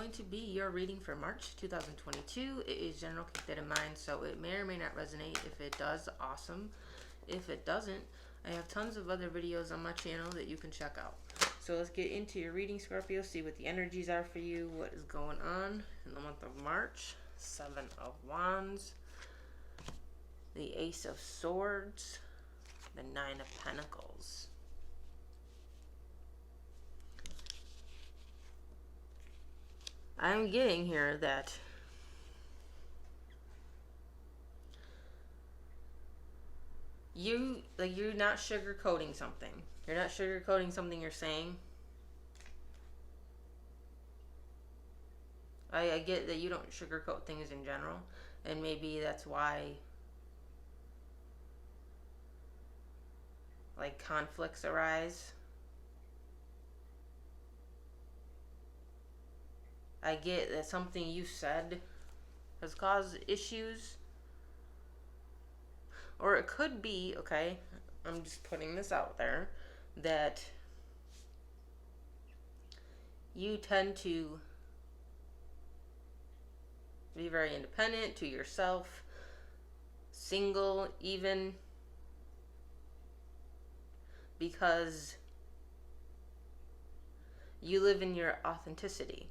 going to be your reading for March 2022. It is general, keep that in mind, so it may or may not resonate. If it does, awesome. If it doesn't, I have tons of other videos on my channel that you can check out. So let's get into your reading, Scorpio, see what the energies are for you, what is going on in the month of March. Seven of Wands, the Ace of Swords, the Nine of Pentacles. I'm getting here that you're not sugarcoating something. You're not sugarcoating something you're saying. I get that you don't sugarcoat things in general, and maybe that's why like conflicts arise. I get that something you said has caused issues. Or it could be, okay, I'm just putting this out there, that you tend to be very independent to yourself, single even, because you live in your authenticity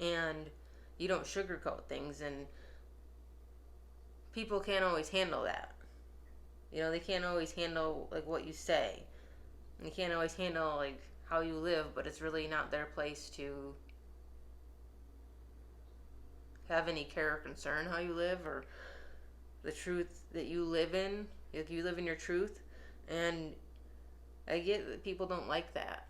and you don't sugarcoat things, and people can't always handle that. You know, they can't always handle like what you say. And they can't always handle like how you live, but it's really not their place to have any care or concern how you live or the truth that you live in. Like, you live in your truth, and I get that people don't like that.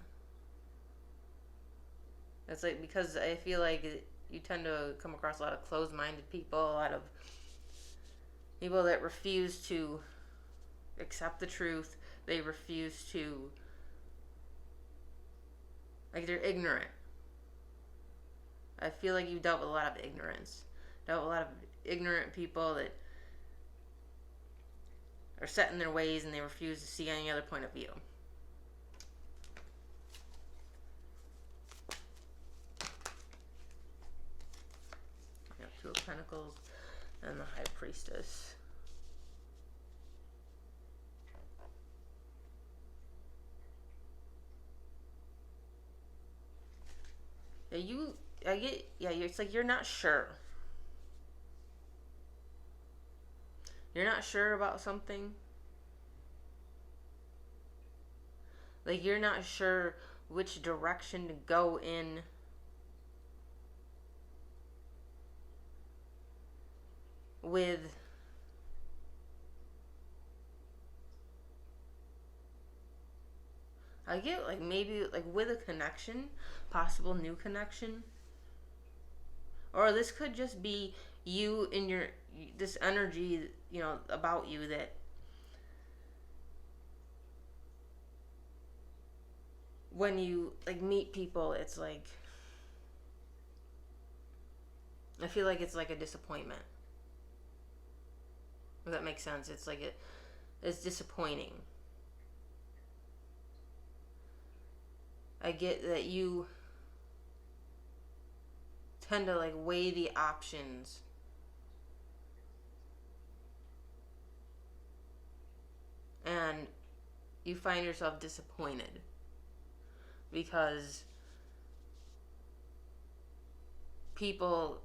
It's like, because I feel like you tend to come across a lot of closed-minded people, a lot of people that refuse to accept the truth. They refuse to, like, they're ignorant. I feel like you've dealt with a lot of ignorance. Dealt with a lot of ignorant people that are set in their ways and they refuse to see any other point of view. You have Two of Pentacles and the High Priestess. It's like you're not sure. You're not sure about something. Like, you're not sure which direction to go in. With I get like maybe like with a connection, possible new connection. Or this could just be you in your, this energy, you know, about you that when you like meet people, it's like, I feel like it's like a disappointment. If that makes sense. It's like it's disappointing. I get that you tend to like weigh the options and you find yourself disappointed because people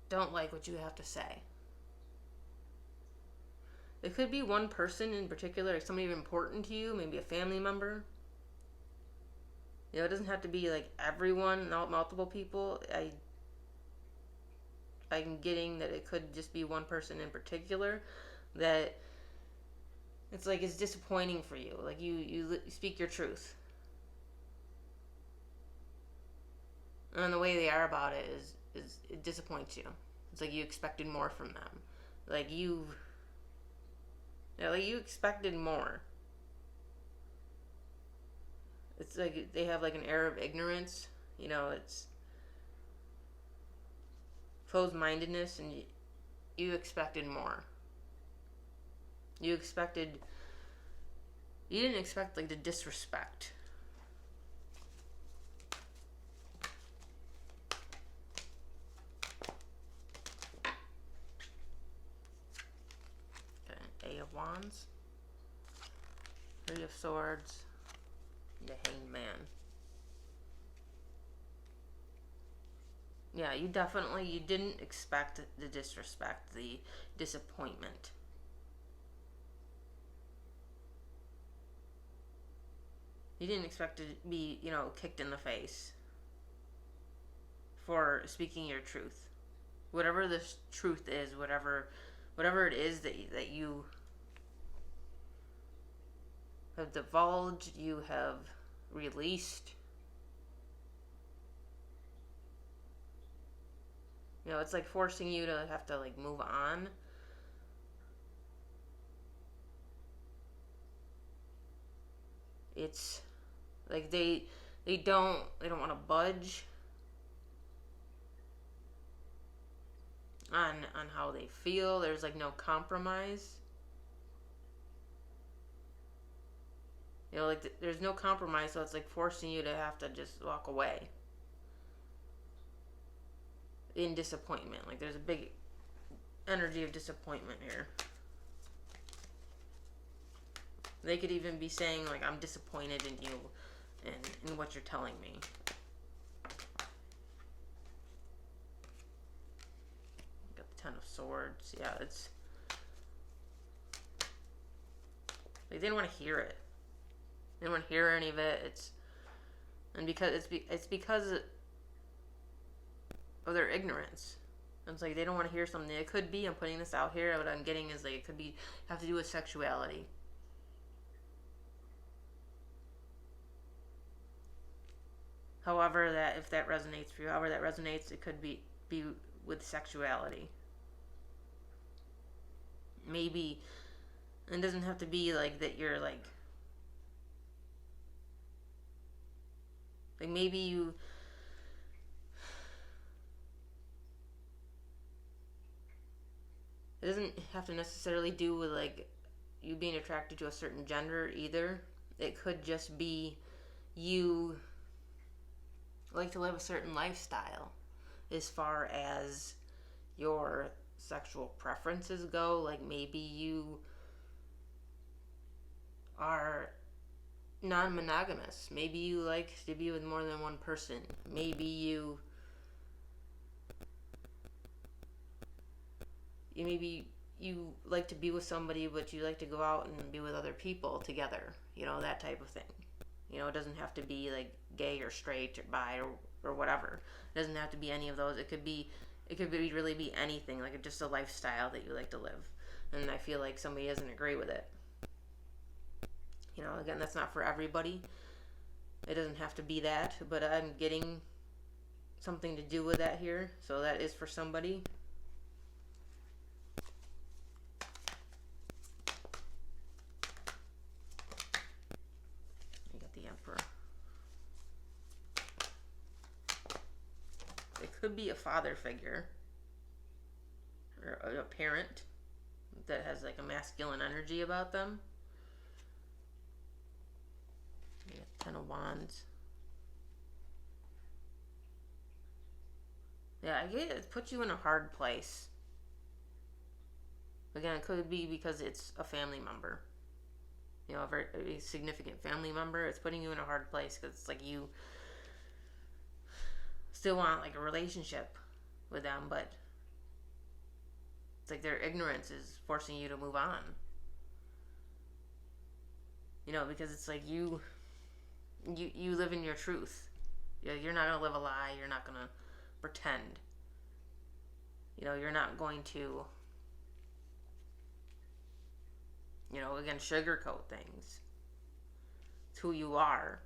don't like what you have to say. It could be one person in particular, like somebody important to you, maybe a family member. You know, it doesn't have to be like everyone, not multiple people. I'm getting that it could just be one person in particular that it's like it's disappointing for you. Like you speak your truth, and the way they are about it is it disappoints you. It's like you expected more from them. Like you expected more. It's like they have like an air of ignorance, you know, it's closed-mindedness, and you expected more. You didn't expect like the disrespect. Wands, Three of Swords, the Hanged Man. Yeah, you didn't expect the disrespect, the disappointment. You didn't expect to be, kicked in the face for speaking your truth. Whatever the truth is, whatever it is that you have divulged, you have released. It's like forcing you to have to move on. It's like they don't want to budge on how they feel. There's no compromise. There's no compromise, so it's forcing you to have to just walk away in disappointment. There's a big energy of disappointment here. They could even be saying I'm disappointed in you and in what you're telling me. Got the Ten of Swords. Yeah, it's they didn't want to hear it. They didn't want to hear any of it. It's because of their ignorance. It's they don't want to hear something. It could be, I'm putting this out here, what I'm getting is it could be have to do with sexuality. However, if that resonates for you, it could be with sexuality. Maybe it doesn't have to be that you're maybe you it doesn't have to necessarily do with you being attracted to a certain gender either. It could just be you like to live a certain lifestyle as far as your sexual preferences go. Maybe you are non-monogamous. Maybe you like to be with more than one person. Maybe you like to be with somebody, but you like to go out and be with other people together. That type of thing. It doesn't have to be gay or straight or bi or whatever. It doesn't have to be any of those. It could really be anything, just a lifestyle that you like to live. And I feel like somebody doesn't agree with it. Again, that's not for everybody. It doesn't have to be that, but I'm getting something to do with that here. So that is for somebody. Could be a father figure or a parent that has a masculine energy about them. Yeah, Ten of Wands. Yeah, I get it puts you in a hard place. Again, it could be because it's a family member. A very significant family member. It's putting you in a hard place because it's you still want a relationship with them, but it's their ignorance is forcing you to move on. Because it's you live in your truth. You're not gonna live a lie. You're not gonna pretend. You're not going to again sugarcoat things. It's who you are,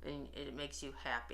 and it makes you happy.